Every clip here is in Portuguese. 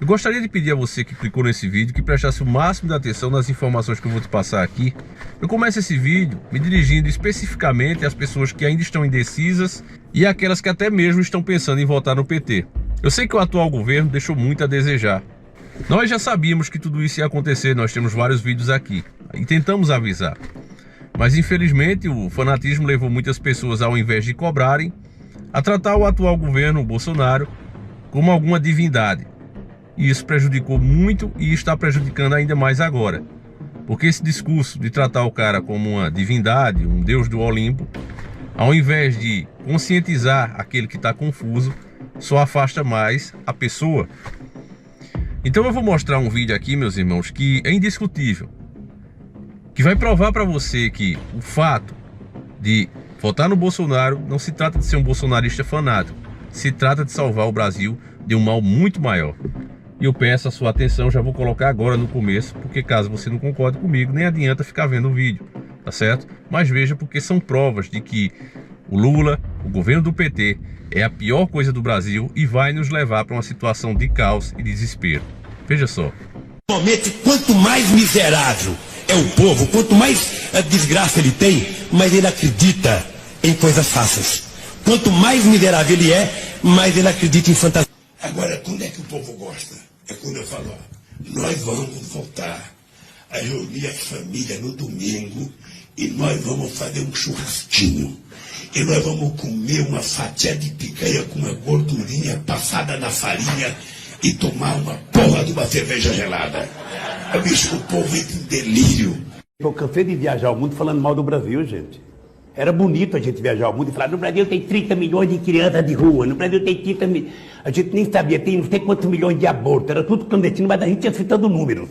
Eu gostaria de pedir a você que clicou nesse vídeo que prestasse o máximo de atenção nas informações que eu vou te passar aqui. Eu começo esse vídeo me dirigindo especificamente às pessoas que ainda estão indecisas e aquelas que até mesmo estão pensando em votar no PT. Eu sei que o atual governo deixou muito a desejar. Nós já sabíamos que tudo isso ia acontecer, nós temos vários vídeos aqui e tentamos avisar. Mas infelizmente o fanatismo levou muitas pessoas, ao invés de cobrarem, a tratar o atual governo, o Bolsonaro, como alguma divindade. E isso prejudicou muito e está prejudicando ainda mais agora. Porque esse discurso de tratar o cara como uma divindade, um deus do Olimpo, ao invés de conscientizar aquele que está confuso, só afasta mais a pessoa. Então eu vou mostrar um vídeo aqui, meus irmãos, que é indiscutível, que vai provar para você que o fato de votar no Bolsonaro não se trata de ser um bolsonarista fanático, se trata de salvar o Brasil de um mal muito maior. E eu peço a sua atenção, já vou colocar agora no começo, porque caso você não concorde comigo, nem adianta ficar vendo o vídeo, tá certo? Mas veja, porque são provas de que o Lula, o governo do PT, é a pior coisa do Brasil e vai nos levar para uma situação de caos e desespero. Veja só. Normalmente, quanto mais miserável é o povo, quanto mais desgraça ele tem, mais ele acredita em coisas fáceis. Quanto mais miserável ele é, mais ele acredita em fantasia. Agora, quando é que o povo gosta? É quando eu falo, ó, nós vamos voltar a reunir a família no domingo e nós vamos fazer um churrasquinho. E nós vamos comer uma fatia de picanha com uma gordurinha passada na farinha e tomar uma porra de uma cerveja gelada. Bicho, o povo entra em delírio. Eu cansei de viajar ao mundo falando mal do Brasil, gente. Era bonito a gente viajar ao mundo e falar, no Brasil tem 30 milhões de crianças de rua, no Brasil tem 30 milhões... A gente nem sabia, tem não sei quantos milhões de abortos, era tudo clandestino, mas a gente ia citando números,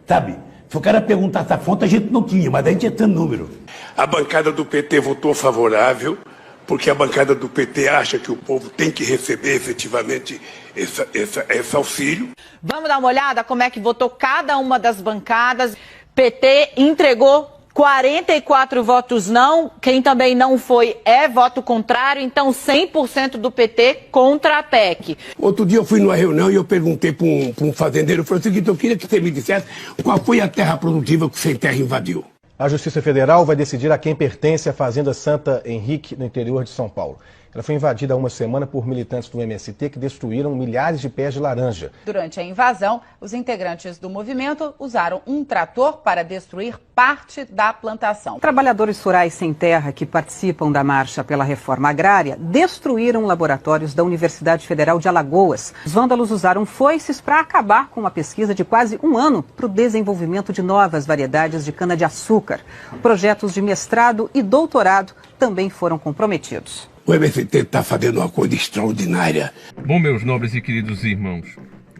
sabe? Se o cara perguntasse a fonte, a gente não tinha, mas a gente ia citando números. A bancada do PT votou favorável, porque a bancada do PT acha que o povo tem que receber efetivamente esse auxílio. Vamos dar uma olhada como é que votou cada uma das bancadas. PT entregou 44 votos não, quem também não foi é voto contrário, então 100% do PT contra a PEC. Outro dia eu fui numa reunião e eu perguntei para um fazendeiro, eu falei o seguinte, eu queria que você me dissesse qual foi a terra produtiva que o Sem Terra invadiu. A Justiça Federal vai decidir a quem pertence a Fazenda Santa Henrique, no interior de São Paulo. Ela foi invadida há uma semana por militantes do MST que destruíram milhares de pés de laranja. Durante a invasão, os integrantes do movimento usaram um trator para destruir parte da plantação. Trabalhadores rurais sem terra que participam da marcha pela reforma agrária destruíram laboratórios da Universidade Federal de Alagoas. Os vândalos usaram foices para acabar com uma pesquisa de quase um ano para o desenvolvimento de novas variedades de cana-de-açúcar. Projetos de mestrado e doutorado também foram comprometidos. O MST está fazendo uma coisa extraordinária. Bom, meus nobres e queridos irmãos,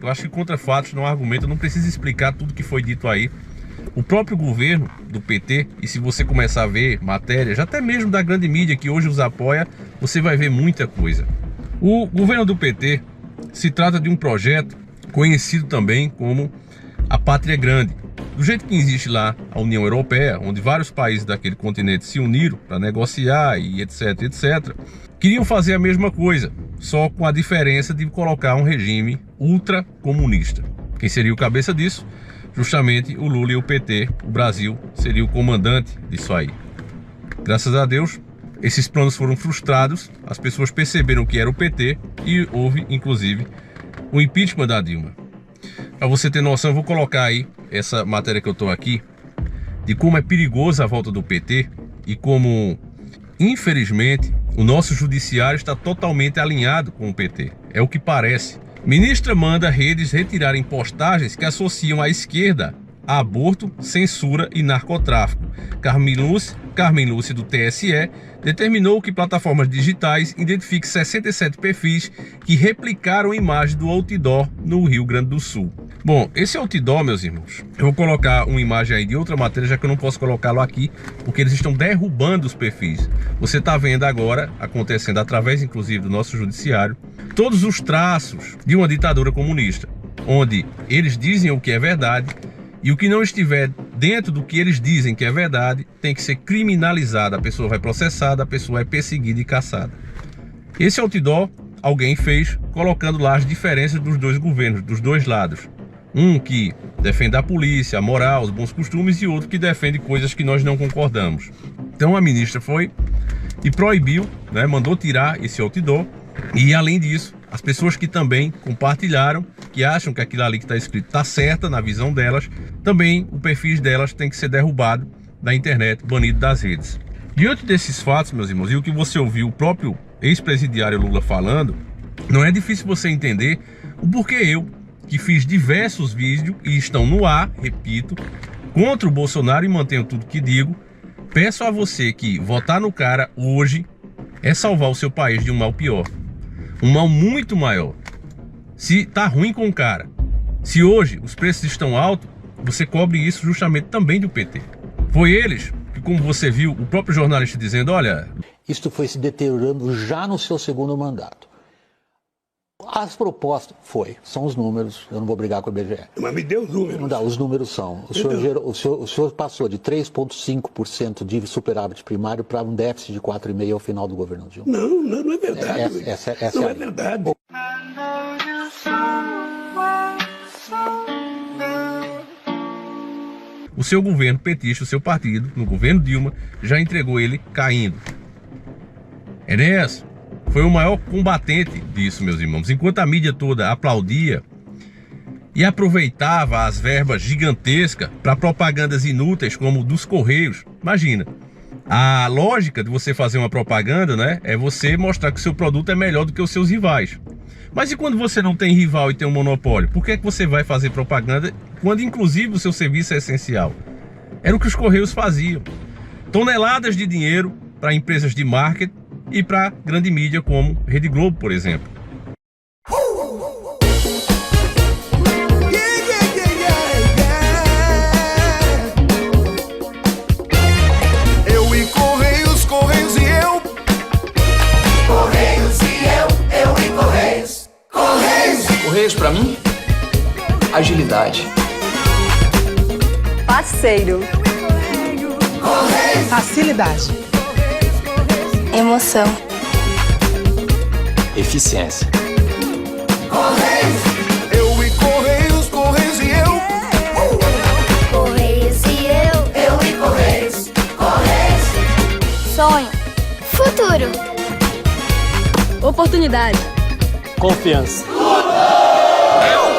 eu acho que contra fatos não há argumento, eu não preciso explicar tudo que foi dito aí. O próprio governo do PT, e se você começar a ver matérias, até mesmo da grande mídia que hoje os apoia, você vai ver muita coisa. O governo do PT se trata de um projeto conhecido também como a Pátria Grande. Do jeito que existe lá a União Europeia, onde vários países daquele continente se uniram para negociar e etc, etc, queriam fazer a mesma coisa, só com a diferença de colocar um regime ultracomunista. Quem seria o cabeça disso? Justamente o Lula e o PT. O Brasil seria o comandante disso aí. Graças a Deus, esses planos foram frustrados, as pessoas perceberam que era o PT e houve, inclusive, o impeachment da Dilma. Para você ter noção, eu vou colocar aí essa matéria que eu estou aqui, de como é perigosa a volta do PT e como, infelizmente, o nosso judiciário está totalmente alinhado com o PT. É o que parece. Ministra manda redes retirarem postagens que associam a esquerda a aborto, censura e narcotráfico. Carmen Lúcia, do TSE, determinou que plataformas digitais identifiquem 67 perfis que replicaram imagens do outdoor no Rio Grande do Sul. Bom, esse outdoor, meus irmãos, eu vou colocar uma imagem aí de outra matéria, já que eu não posso colocá-lo aqui, porque eles estão derrubando os perfis. Você está vendo agora, acontecendo através, inclusive, do nosso judiciário, todos os traços de uma ditadura comunista, onde eles dizem o que é verdade, e o que não estiver dentro do que eles dizem que é verdade, tem que ser criminalizado. A pessoa vai processada, a pessoa é perseguida e caçada. Esse outdoor alguém fez colocando lá as diferenças dos dois governos, dos dois lados. Um que defende a polícia, a moral, os bons costumes, e outro que defende coisas que nós não concordamos. Então a ministra foi e proibiu, né, mandou tirar esse outdoor. E além disso, as pessoas que também compartilharam, que acham que aquilo ali que está escrito está certa na visão delas, também o perfil delas tem que ser derrubado da internet, banido das redes. Diante desses fatos, meus irmãos, e o que você ouviu o próprio ex-presidiário Lula falando, não é difícil você entender o porquê eu, que fiz diversos vídeos e estão no ar, repito, contra o Bolsonaro e mantenho tudo que digo, peço a você que votar no cara hoje é salvar o seu país de um mal pior. Um mal muito maior. Se tá ruim com o cara, se hoje os preços estão altos, você cobre isso justamente também do PT. Foi eles que, como você viu, o próprio jornalista dizendo, olha... Isto foi se deteriorando já no seu segundo mandato. As propostas, são os números, eu não vou brigar com o IBGE. Mas me deu os números. Não dá, os números são. O senhor passou de 3,5% de superávit primário para um déficit de 4,5% ao final do governo Dilma. Não é verdade. Essa não é verdade. O seu governo petista, o seu partido, no governo Dilma, já entregou ele caindo. Enéas foi o maior combatente disso, meus irmãos. Enquanto a mídia toda aplaudia e aproveitava as verbas gigantescas para propagandas inúteis como dos Correios. Imagina, a lógica de você fazer uma propaganda, né, é você mostrar que o seu produto é melhor do que os seus rivais. Mas e quando você não tem rival e tem um monopólio? Por que é que você vai fazer propaganda quando inclusive o seu serviço é essencial? Era o que os Correios faziam. Toneladas de dinheiro para empresas de marketing e para grande mídia como Rede Globo, por exemplo. Eu e Correios, Correios e eu. Correios e eu e Correios. Correios! Correios pra mim, agilidade. Parceiro. Correios! Facilidade. Emoção. Eficiência. Correios! Eu e Correios, Correios e eu. Correios e eu e Correios. Correios! Sonho. Futuro. Oportunidade. Confiança.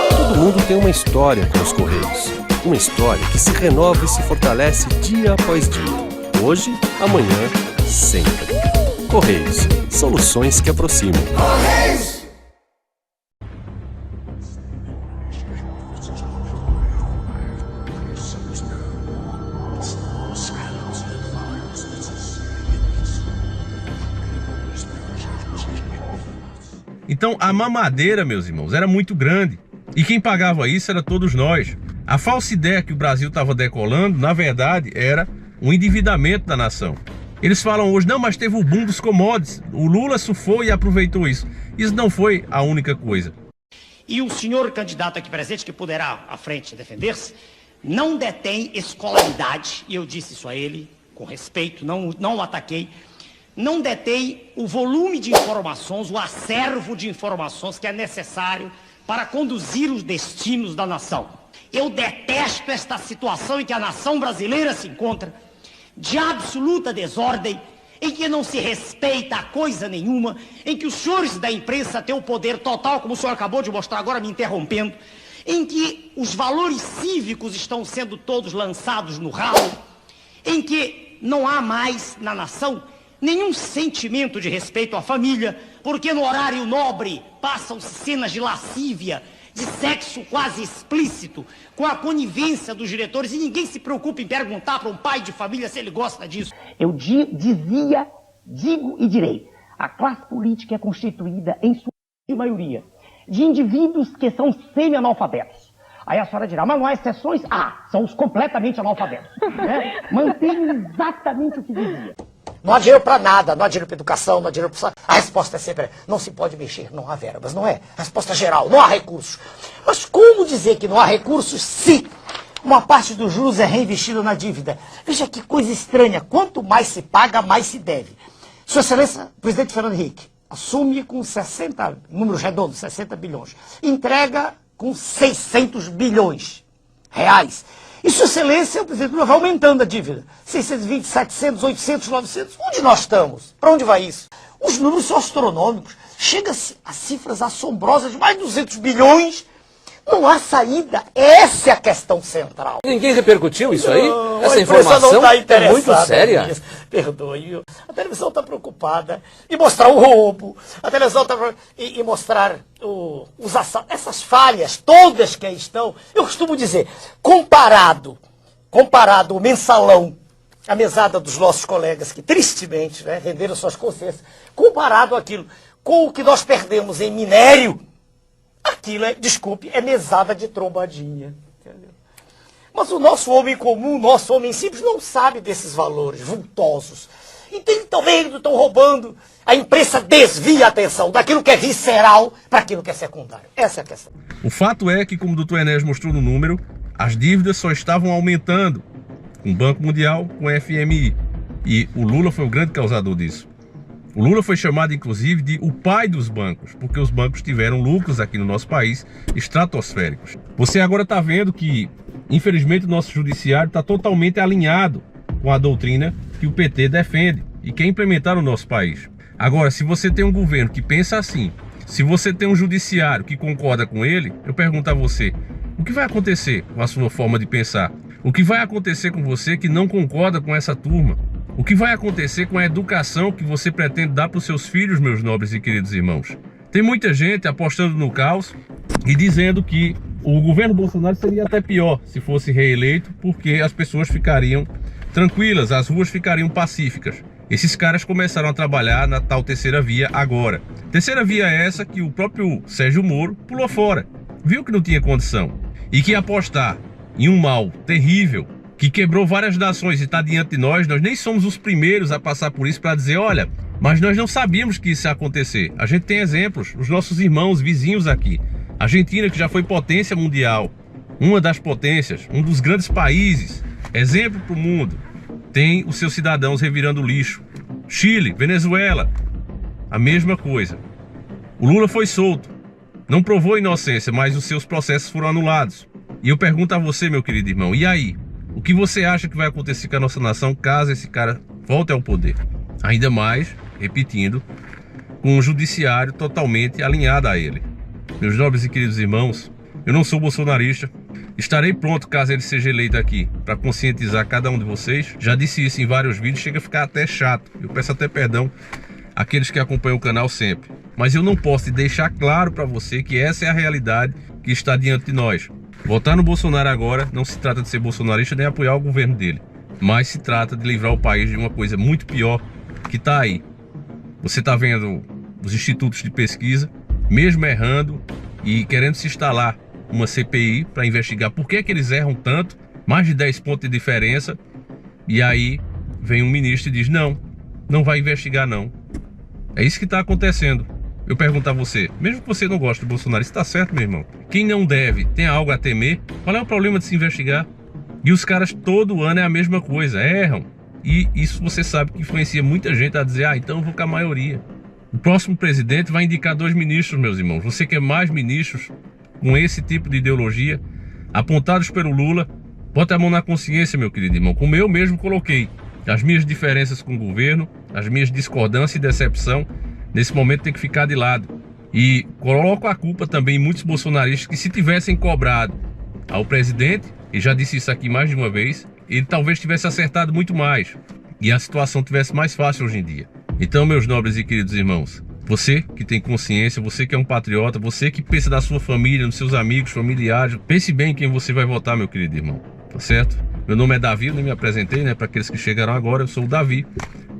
Todo mundo tem uma história com os Correios. Uma história que se renova e se fortalece dia após dia. Hoje, amanhã, sempre. Correios. Soluções que aproximam. Correios! Então a mamadeira, meus irmãos, era muito grande. E quem pagava isso era todos nós. A falsa ideia que o Brasil estava decolando, na verdade, era um endividamento da nação. Eles falam hoje, não, mas teve o boom dos commodities. O Lula surfou e aproveitou isso. Isso não foi a única coisa. E o senhor candidato aqui presente, que poderá à frente defender-se, não detém escolaridade, e eu disse isso a ele, com respeito, não o ataquei, não detém o volume de informações, o acervo de informações que é necessário para conduzir os destinos da nação. Eu detesto esta situação em que a nação brasileira se encontra, de absoluta desordem, em que não se respeita coisa nenhuma, em que os senhores da imprensa têm o poder total, como o senhor acabou de mostrar agora me interrompendo, em que os valores cívicos estão sendo todos lançados no ralo, em que não há mais na nação nenhum sentimento de respeito à família, porque no horário nobre passam-se cenas de lascívia, de sexo quase explícito, com a conivência dos diretores, e ninguém se preocupa em perguntar para um pai de família se ele gosta disso. Eu dizia, digo e direi, a classe política é constituída, em sua maioria, de indivíduos que são semi-analfabetos. Aí a senhora dirá, mas não há exceções? Ah, são os completamente analfabetos. Né? Mantenho exatamente o que dizia. Não há dinheiro para nada, não há dinheiro para educação, não há dinheiro para... A resposta é sempre, não se pode mexer, não há verbas, não é? A resposta geral, não há recursos. Mas como dizer que não há recursos se uma parte dos juros é reinvestida na dívida? Veja que coisa estranha, quanto mais se paga, mais se deve. Sua Excelência, presidente Fernando Henrique, assume com 60, números redondos, 60 bilhões, entrega com 600 bilhões reais. E Sua Excelência, o presidente Lula, vai aumentando a dívida. 620, 700, 800, 900. Onde nós estamos? Para onde vai isso? Os números são astronômicos. Chega-se a cifras assombrosas de mais de 200 bilhões. Não há saída. Essa é a questão central. Ninguém repercutiu isso aí? Não, essa a informação não tá é muito séria. Nisso. Perdoe. A televisão está preocupada em mostrar o roubo. A televisão está em mostrar os assaltos. Essas falhas todas que aí estão. Eu costumo dizer, comparado o mensalão, a mesada dos nossos colegas que tristemente, né, venderam suas consciências, comparado aquilo com o que nós perdemos em minério, aquilo é mesada de trombadinha. Entendeu? Mas o nosso homem comum, o nosso homem simples, não sabe desses valores vultosos. Então estão roubando. A imprensa desvia a atenção daquilo que é visceral para aquilo que é secundário. Essa é a questão. O fato é que, como o doutor Enéas mostrou no número, as dívidas só estavam aumentando com o Banco Mundial, com o FMI. E o Lula foi o grande causador disso. O Lula foi chamado, inclusive, de o pai dos bancos, porque os bancos tiveram lucros aqui no nosso país estratosféricos. Você agora está vendo que, infelizmente, o nosso judiciário está totalmente alinhado com a doutrina que o PT defende e quer implementar no nosso país. Agora, se você tem um governo que pensa assim, se você tem um judiciário que concorda com ele, eu pergunto a você, o que vai acontecer com a sua forma de pensar? O que vai acontecer com você que não concorda com essa turma? O que vai acontecer com a educação que você pretende dar para os seus filhos, meus nobres e queridos irmãos? Tem muita gente apostando no caos e dizendo que o governo Bolsonaro seria até pior se fosse reeleito, porque as pessoas ficariam tranquilas, as ruas ficariam pacíficas. Esses caras começaram a trabalhar na tal terceira via agora. Terceira via é essa que o próprio Sérgio Moro pulou fora. Viu que não tinha condição. E que apostar em um mal terrível, que quebrou várias nações e está diante de nós nem somos os primeiros a passar por isso para dizer, olha, mas nós não sabíamos que isso ia acontecer. A gente tem exemplos, os nossos irmãos, vizinhos aqui. A Argentina, que já foi potência mundial, uma das potências, um dos grandes países, exemplo para o mundo, tem os seus cidadãos revirando lixo. Chile, Venezuela, a mesma coisa. O Lula foi solto, não provou inocência, mas os seus processos foram anulados. E eu pergunto a você, meu querido irmão, e aí? O que você acha que vai acontecer com a nossa nação caso esse cara volte ao poder? Ainda mais, repetindo, com um judiciário totalmente alinhado a ele. Meus nobres e queridos irmãos, eu não sou bolsonarista. Estarei pronto caso ele seja eleito aqui para conscientizar cada um de vocês. Já disse isso em vários vídeos, chega a ficar até chato. Eu peço até perdão àqueles que acompanham o canal sempre. Mas eu não posso deixar claro para você que essa é a realidade que está diante de nós. Votar no Bolsonaro agora não se trata de ser bolsonarista nem apoiar o governo dele, mas se trata de livrar o país de uma coisa muito pior que está aí. Você está vendo os institutos de pesquisa, mesmo errando e querendo se instalar uma CPI para investigar por que é que eles erram tanto, mais de 10 pontos de diferença, e aí vem um ministro e diz, não vai investigar não. É isso que está acontecendo. Eu pergunto a você, mesmo que você não goste do Bolsonaro, isso está certo, meu irmão? Quem não deve, tem algo a temer? Qual é o problema de se investigar? E os caras todo ano é a mesma coisa, erram. E isso você sabe que influencia muita gente a dizer, então eu vou com a maioria. O próximo presidente vai indicar 2 ministros, meus irmãos. Você quer mais ministros com esse tipo de ideologia, apontados pelo Lula? Bota a mão na consciência, meu querido irmão. Como eu mesmo coloquei, as minhas diferenças com o governo, as minhas discordâncias e decepção, nesse momento tem que ficar de lado. E coloco a culpa também em muitos bolsonaristas que, se tivessem cobrado ao presidente, e já disse isso aqui mais de uma vez, ele talvez tivesse acertado muito mais e a situação tivesse mais fácil hoje em dia. Então, meus nobres e queridos irmãos, você que tem consciência, você que é um patriota, você que pensa da sua família, nos seus amigos, familiares, pense bem em quem você vai votar, meu querido irmão, tá certo? Meu nome é Davi, eu nem me apresentei, né? Para aqueles que chegaram agora, eu sou o Davi.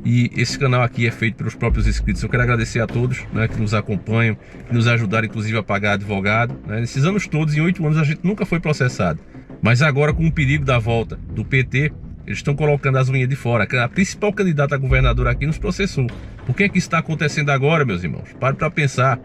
E esse canal aqui é feito pelos próprios inscritos. Eu quero agradecer a todos, né, que nos acompanham, que nos ajudaram inclusive a pagar advogado, né? Nesses anos todos, em 8 anos, a gente nunca foi processado. Mas agora, com o perigo da volta do PT, eles estão colocando as unhas de fora. A principal candidata a governadora aqui nos processou. Por que é que isso está acontecendo agora, meus irmãos? Pare para pensar.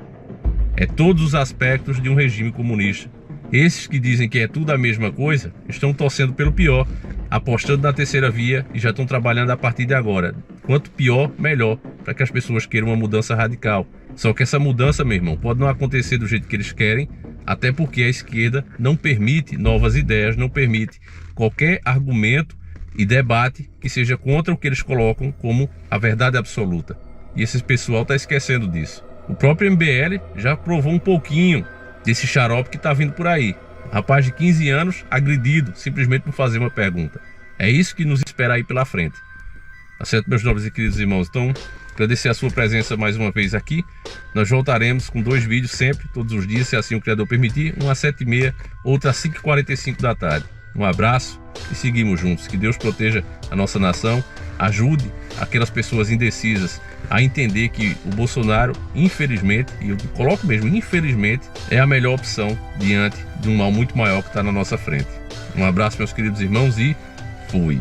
É todos os aspectos de um regime comunista. Esses que dizem que é tudo a mesma coisa, estão torcendo pelo pior, apostando na terceira via e já estão trabalhando a partir de agora. Quanto pior, melhor para que as pessoas queiram uma mudança radical. Só que essa mudança, meu irmão, pode não acontecer do jeito que eles querem, até porque a esquerda não permite novas ideias, não permite qualquer argumento e debate que seja contra o que eles colocam como a verdade absoluta. E esse pessoal está esquecendo disso. O próprio MBL já provou um pouquinho desse xarope que está vindo por aí. Rapaz de 15 anos agredido simplesmente por fazer uma pergunta. É isso que nos espera aí pela frente. Tá certo, meus nobres e queridos irmãos? Então, agradecer a sua presença mais uma vez aqui. Nós voltaremos com 2 vídeos sempre, todos os dias, se assim o Criador permitir. Um às 7h30, outro às 5h45 da tarde. Um abraço e seguimos juntos. Que Deus proteja a nossa nação. Ajude aquelas pessoas indecisas a entender que o Bolsonaro, infelizmente, e eu coloco mesmo, infelizmente, é a melhor opção diante de um mal muito maior que está na nossa frente. Um abraço, meus queridos irmãos, e fui!